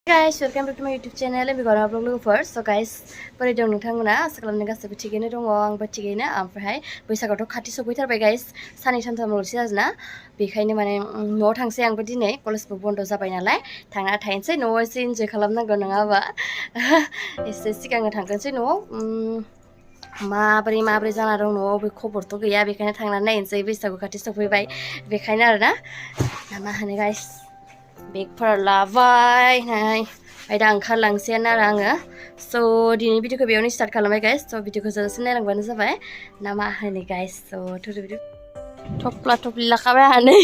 Guys, welcome back to my YouTube channel and we got upload logo first. So guys, बोरै दं नोंथांमोना आसा खालामदों गासैबो थिगैनो दङ आंबो थिगैनो ओमफ्राय बैसागोआथ' खाथि सफैथारबाय गाइस सानै सानथामल'सै आरोना बेखायनो माने न'आव थांसै आंबो दिनै कलेजबो बन्द जाबाय नालाय थांना थाहैनोसै न'आव एसे इन्जय खालामनांगौ नङाबा एसे सिगांनो थांगोनसै न'आव माबोरै जाना दं न'आव बे खबरथ' गैया बेखायनो थांनानै नायनोसै बैसागु खाथि सफैबाय बेखायनो आरोना मा होनो गाइस बेगफोरा लाबाय नाय दा ओंखारलांसैयानो आरो आङो स' दिनै भिडिअखौ बेयावनो स्टार्ट खालामबाय गाइस स' भिडिअखौ जोंसो नायलांबानो जाबाय ना मा होनो गाइस स' भिडिअ थफ्ला थफ्लि लाखाबाय आंहा नै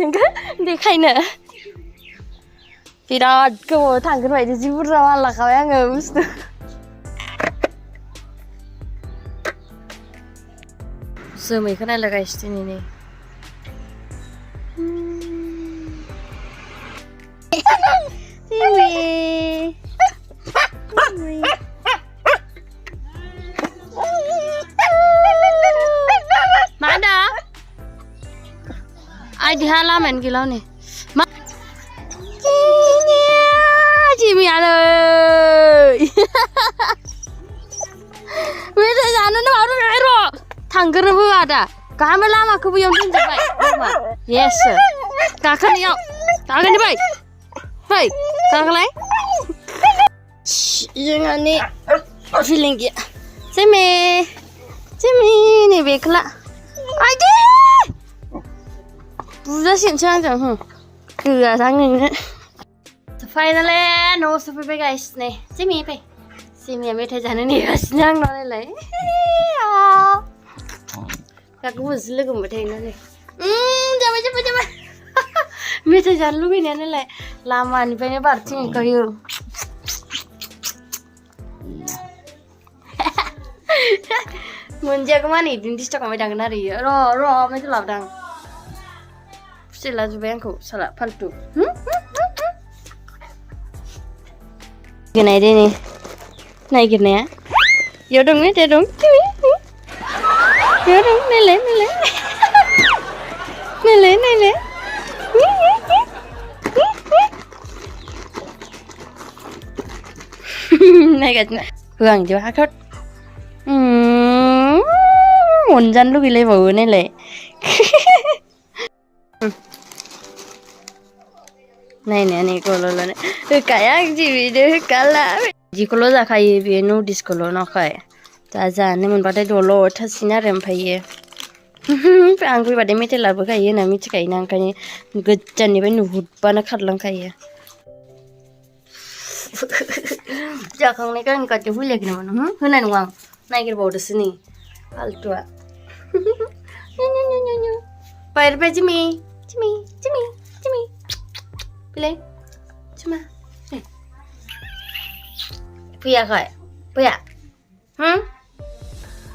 नोंखौ देखायनो बिराद गोबाव थांगोन बायदि जि बुरजा माल लाखाबाय आङो बुस्थु जोमैखौ नायला गाइस दिनै Mana? Ai di halaman gila nih. Jimmy ơi. Bây giờ nó bảo nó lại rồi. Thằng cái nó ada. Cả mấy lama aku yang tunjuk baik. Yes. Kakak ni yuk. Kakak ni baik. Hei, kakak lain. Jangan ni feeling dia. Jimmy ni bekla. Aje. Bukan sih macam Kira sangat. Finally, no sampai guys nih. Jimmy pe. Jimmy ambil jalan ni senang nolai. Kakak bos lagi macam ni. Jangan. Meter jalan lu ni nolai. Lama ni pengen berarti kayu. Munjak mana ini? Di stok kami dangan hari. Ro, macam apa dang? Sila juga yang ku salah paltu. Gini deh ni, naik gini ya. Yodong ni, yodong. Yodong, nele. Naik aja. Kurang juga akut. Unjan lu gile bau ni le. Này kalau lo nih kayak video kalah jikolo dah kaya bienu diskolo nak kaya taza ni mun pada dolo thasina rempaiye angkui pada mete labu kaya na mete kaya nang kaya gejan ni benu hutba na khatlang kaya jakang ni kan kacau hulek ni mana hunan uang naik bau desini altua Pair pe Jimmy Pilih, cuma, puya kau, puya,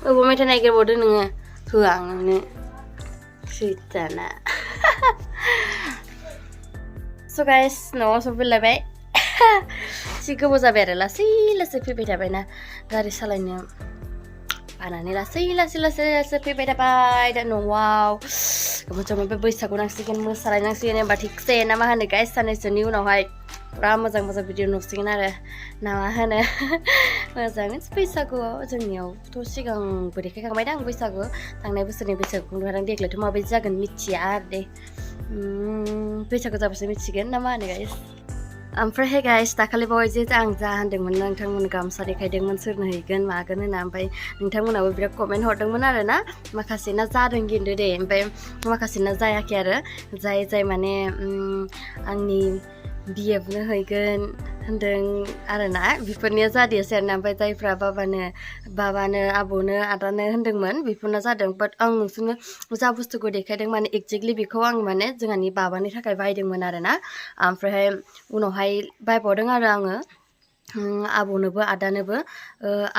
Ibu macam naik bodoh nenga, kurang ni, cerita na. So guys, no sampai lebih, si kau boleh berela, sila sepi beda bena, dari salahnya. Anaknya lah sepi beda dan wow kamu cuma bisa kurang sedikit masalah yang sih yang batik saya nama hane guys sana seni udah hai ramah video nusikin ada nama hane mazang bisa gua jengnya tuh sih gang beri kayak kemarin bisa gua tangnya bisa gua orang dia kelihatan mau bisa kan miciar deh bisa gua tapi micikan nama hane guys ओमफ्राय guys दाखालि बावैसो आं जा होनदोंमोन नोंथांमोन गामसा देखायदोंमोन सोरनो हैगोन मागोन होनना ओमफ्राय नोंथांमोनाबो बिराद कमेन्ट हरदोंमोन आरो ना माखासेना जादों खिन्थु दे ओमफ्राय माखासेना जायाखै आरो जाय माने आंनि बिएफनो हैगोन होनदों आरो ना बेफोरनिया जादियासै आरो ना ओमफ्राय जायफ्रा बाबानो आबौनो आदानो होनदोंमोन बेफोरना जादों बाट आं नोंसोरनो जा बुस्थुखौ देखायदों माने एक्जेक्टलि बेखौ आं माने जोंहानि बाबानि थाखाय बायदोंमोन आरो ना ओमफ्राय उनावहाय बायबावदों आरो आङो आबौनोबो आदानोबो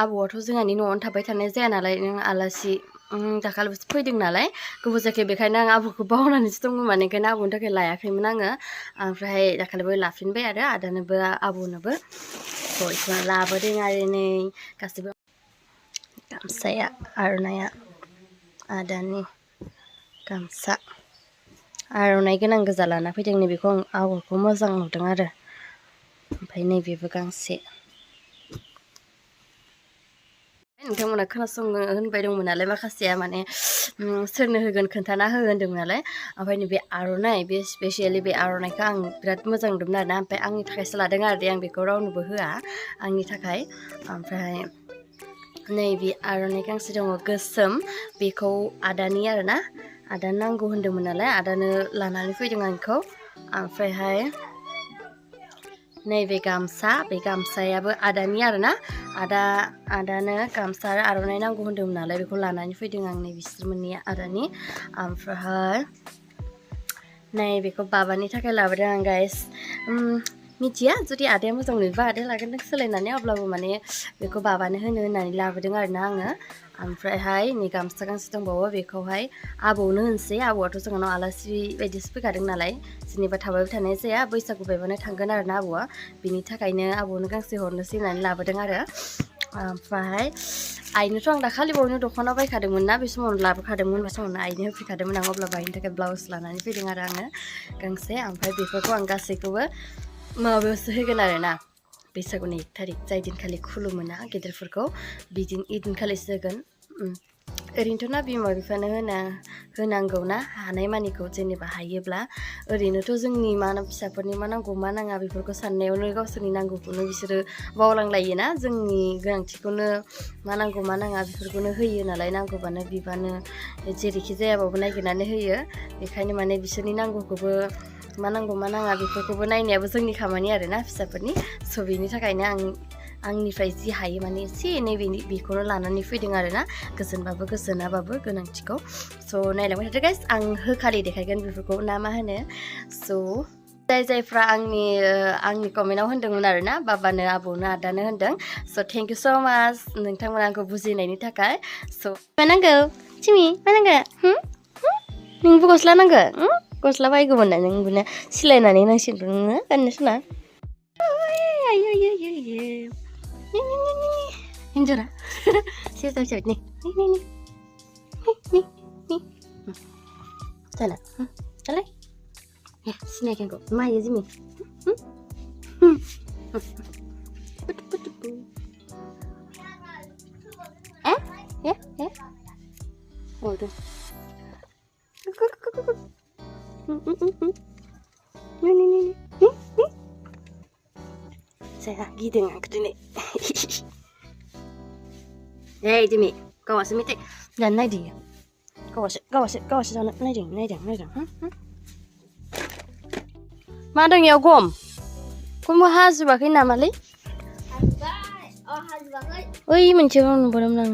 आबौआथ' जोंहानि न'आवनो थाबाय थानाय जाया नालाय नों आलासि दाखालिसो फैदों नालाय गोबाव जायाखै बेखायनो आं आबौखौ बावनानैसो दंमोन माने ओंखायनो आबौनि थाखाय लायाखैमोन आङो ओमफ्राय दाखालिबो लाफिनबाय आरो आदानोबो आबौनोबो बेखौ लाबोदों आरो नै गासैबो गामसाया आर'नाइया आदानि गामसा आर'नाइ गोनां गोजा लाना फैदों नै बेखौ आं आगरखौ मोजां नुदों आरो ओमफ्राय नैबेबो गांसे नोंथांमोना खोनासंनो होनबाय दंमोन नालाय माखासेया माने सोरनो होगोन खोन्थाना हो होन्दोंमोन नालाय ओमफ्राय नैबे आर'नाइ बे स्पेसियेलि बे आर'नाइखौ आं बिराद मोजां नुदोंमोन आरोना ओमफ्राय आंनि थाखायसो लादों आरो दे आं बेखौ रावनोबो होआ आंनि थाखाय ओमफ्राय नैबे आर'नाइ गांसे दङ गोसोम बेखौ आदानि आरोना आदानो नांगौ होन्दोंमोन नालाय आदानो लानानै फैदों आं बेखौ ओमफ्रायहाय नैबे गामसा बे गामसायाबो आदानि आरोना आदानो गामसा आरो आर'नाइ नांगौ होन्दोंमोन नालाय बेखौ लानानै फैदों आं नै बिसोर मोननि आदानि ओमफ्राय नै बेखौ बाबानि थाखाय लाबोदों आं गाइस मिथिया जुदि आदाया मोजां नुयोबा आदाया लागोन नों सोलायनानै अब्लाबो माने बेखौ बाबानो होनो होननानै लाबोदों आरोना आङो ओमफ्रायहाय नै गामसा गांसे दंबावो बेखौहाय आबौनो होनोसै आबौआथ' जोंनाव आलासि बायदिसो फैखादों नालाय जेनेबा थाबाय थानाय जाया बैसागु बायबानो थांगोन आरोना आबौआ बिनि थाखायनो आबौनो गांसे हरनोसै होननानै लाबोदों आरो ओमफ्राय आइनोथ' आं दाखालि बावनो दख'ना बायखादोंमोन ना बे समावनो लाबोखादोंमोन बे समावनो आइनो होफैखादोंमोन आं अब्लाबो आइनि थाखाय ब्लाउस लानानै फैदों आरो आङो गांसे ओमफ्राय बेफोरखौ आं गासैखौबो माबायावसो होगोन आरोना बैसागुनि 1 थारिख जाय दिनखालि खुलुमोना गेदेरफोरखौ इदिनखालिसो होगोन ओरैनोथ' ना बिमा बिफानो होनांगौ ना हानाय मानिखौ जेनेबा हायोब्ला ओरैनोथ' जोंनि फिसाफोरनि मा नांगौ मा नाङा बेफोरखौ साननायावनो गावसोरनि नांगौखौनो बिसोरो बावलांलायोना जोंनि गोनांथिखौनो मा नांगौ मा नाङा बेफोरखौनो होयो नालाय नांगौबानो बिबानो जेरैखि जायाबाबो नागिरनानै होयो बेखायनो माने बिसोरनि नांगौखौबो मा नांगौ मा नाङा बेफोरखौबो नायनायाबो जोंनि खामानि आरोना फिसाफोरनि स' बेनि थाखायनो आंनिफ्राय जि हायो माने एसे एनै बेखौनो लानानै फैदों आरोना गोजोनबाबो गोजोनाबाबो गोनांथिखौ स' नायलांबाय थादो गाइस आं होखालि देखायगोन बेफोरखौ ना मा होनो स' जायफ्रा आंनि कमेन्टआव होन्दोंमोन आरोना बाबानो आबौनो आदानो होन्दों स' थेंक इउ स' माच नोंथांमोना आंखौ बुजिनायनि थाखाय स' मा नांगौ सिमि मा नांगौ नोंबो गस्ला नांगौ गस्ला बायगौमोन ना नोंबोनो सिलायनानै नांसिगोन नोङो गाननो सोना हिन्जावरा सेरजा फिसा जाना दालाय सिनायाखै आंखौ मायो जिमि Oldu. Saya गिदों आंखौ दिनै Dimi गावासो मेथाइ जानो नायदों गावासो जानो नायदों मा दं इयाव गमबो हाजोबाखै नामालै ओइ मोनसेयाव नुबोदोंमोन आं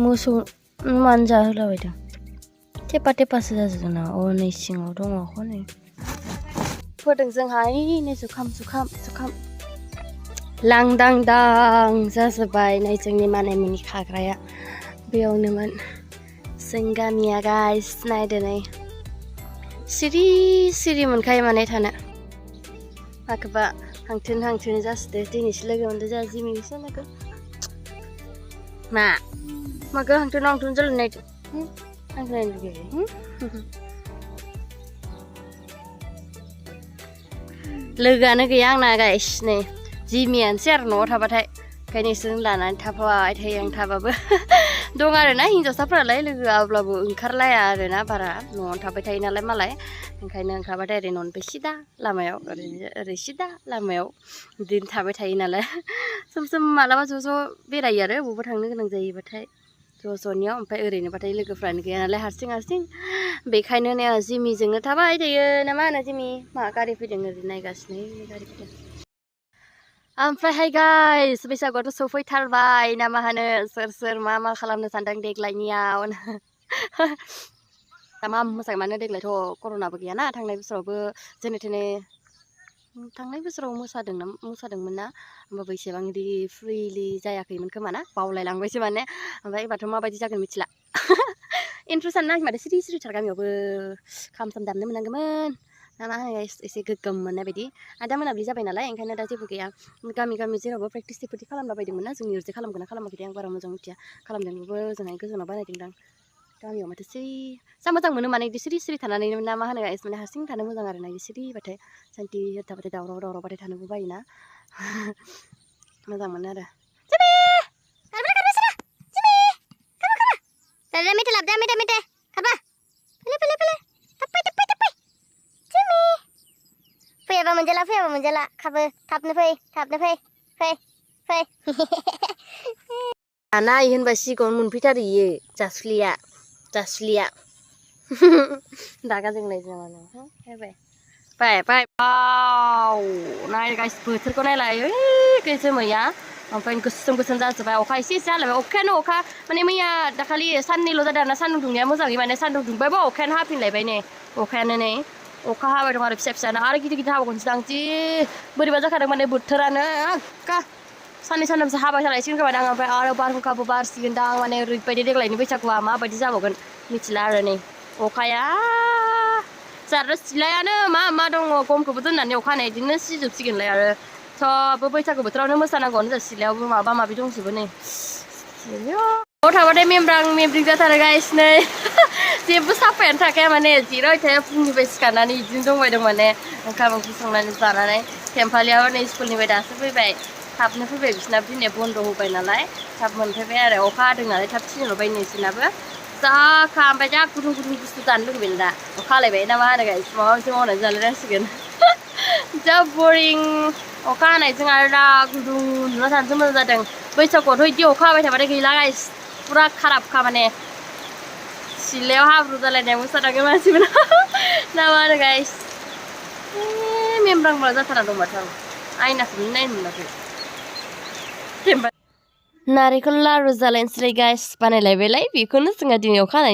मोसौ मानो जाहोलाबायदों थेपासो जाजोबदों ना नै सिङाव दङ हनै फोदों जोंहा नै जुखाम लांदां जाजोब्बाय नै जोंनि मानायमुनि खाग्राया बेयावनोमोन जों गामिया गाइस नायदो नै सिरि मोनखायो माने थानो माखौबा हांथोन जासोदो दिनैसो लोगो मोनदों जोंहा जिमिनिसो लोगो माखौ हांथोन जालाय नायदो आंखौ नायनो लुगैयो लोगोआनो गैया आंना गाइस नै जिमियानोसै आरो न'आव थाबाथाय ओंखायनो इसोरनो लानानै थाफाबाय थायो आं थाबाबो दं आरोना हिन्जावसाफोरालाय लोगोआ अब्लाबो ओंखारलाया आरोना बारा न'आवनो थाबाय थायो नालाय मालाय ओंखायनो ओंखारबाथाय ओरै न'निफ्राय सिदा लामायाव ओरै सिदा लामायाव बिदिनो थाबाय थायो नालाय सम मालाबा ज' बेरायो आरो बबावबा थांनो गोनां जायोबाथाय ज'नियाव ओमफ्राय ओरैनोबाथाय लोगोफ्रानो गैया नालाय हारसिं बेखायनो नै जिमिजोंनो थाबाय थायो ना मा होनो जिमि मा गारि फैदों ओरै नायगासिनो गारि फैदों ओमफ्रायहाय गाइस बैसागुआथ' सफैथारबाय ना मा होनो सोर मा खालामनो सानदों देग्लायनियाव मा मोसागोन मानो देग्लायथ' कर'नाबो गैयाना थांनाय बोसोरावबो जेने थेने थांनाय बोसोराव मोसादोंमोन ना होमबाबो एसेबां बिदि फ्रिलि जायाखैमोन खोमा ना बावलायलांबायसो माने ओमफ्राय एबारथ' माबायदि जागोन मिथिला इन्ट्रेस्टआनो नाङाखै माथो सिरि गामियावबो खाम दामनो मोननांगौमोन ना मा होनो एसे गोग्गोम मोननाय बायदि दा मोनाबिलि जाबाय नालाय ओंखायनो दा जेबो गैया गामि जेरावबो प्रेक्टिस बेफोरदि खालामला बायदोंमोन ना जोंनि ओरैजाय खालामगोन ना खालामाखै आं बारा मोजां मिथिया खालामदोंबो ओजोंहाय गोजानाव बानायदोंदां गामियाव माथो सिरि जा मोजां मोनो माने इदि सिरि सिरि थानानै ना मा होनो गाइस माने हारसिं थानो मोजां आरोना इदि सिरिबाथाय सान्थि थाबाथाय दावरावबाथाय थानोबो बायोना मोजां मोनो आरो मेथाइ लाबोदो मेथाइ खारबा फैलाय फैयाबा मोनजाला खाबो थाबनो फै दाना होनबा सिगाङावनो मोनफैथारो इयो जासुलिया दागा जोंलाय जोङानो बाय नाय गाइस बोथोरखौ नायलाय ओइ जोमैया ओमफ्राय गोसोम जाजोब्बाय अखा एसे हालायबाय अखा माने मैया दाखालि साननैल' जादों आरोना सान्दुं दुंनाया मोजाङै माने सान्दुं दुंबायबा अखायानो हाफिनलायबाय नै अखायानो नै अखा हाबाय दं आरो फिसानो आरो गिदिर हाबावगोनसो दां जि बोरैबा जाखादों माने बोथोरानो आक्का साननै सानथामसो हाबाय थालायसिगोन खोमा दां ओमफ्राय आरो बारहुंखाबो बारसिगोन दां माने ओरैबायदि देग्लायनि बैसागुआ माबायदि जाबावगोन मिथिला आरो नै अखाया जारो सिलायानो मा दङ गमखौबो दोननानै अखा हानाय बिदिनो सिजोबसिगोनलाय आरो सबबो बैसागु बोथोरावनो मोसानांगौ होनजा सिलायावबो माबा दंजोबो नै सिलायाव थाबाथाय मेमब्रिं जाथारो गाइस नै जेबो साफायानो थाखाया माने जिराय थाया फुंनिफ्राय सिखारनानै बिदिनो दंबाय दं माने ओंखाम ओंख्रि संनानै जानानै थेम्फालियाव नै स्कुलनिफ्राय दासो फैबाय थाबनो फैबाय बिसिनाबो दिनै बन्द' होबाय नालाय थाब मोनफैबाय आरो अखा हादों नालाय थाब थिनहरबाय नोंसोरनाबो जाखा ओमफ्राय जा गुदुं बुस्थु जानो लुगैबाय दा अखा हालायबाय ना मा होनो गाइस माबा मोनसे मावनानै जालायनांसिगोन जा बरिं अखा हानायजों आरो दा गुदुं उन्दुना थानोसो मोजां जादों बैसागुआवथ' बिदि अखा हाबाय थाबाथाय गैला गाइस फुरा खाराबखा माने सिलायाव हाब्रु जालायनाय मोसानांगौ मानसिफोरा ना मा होनो गाइस मेमब्रां जाथारा दं माथो आं आयनाखौनो नायनो मोनाखै नारेंखल लारु जालायनोसैलाय गाइस बानायलायबायलाय बेखौनो जोंहा दिनै अखा हानाय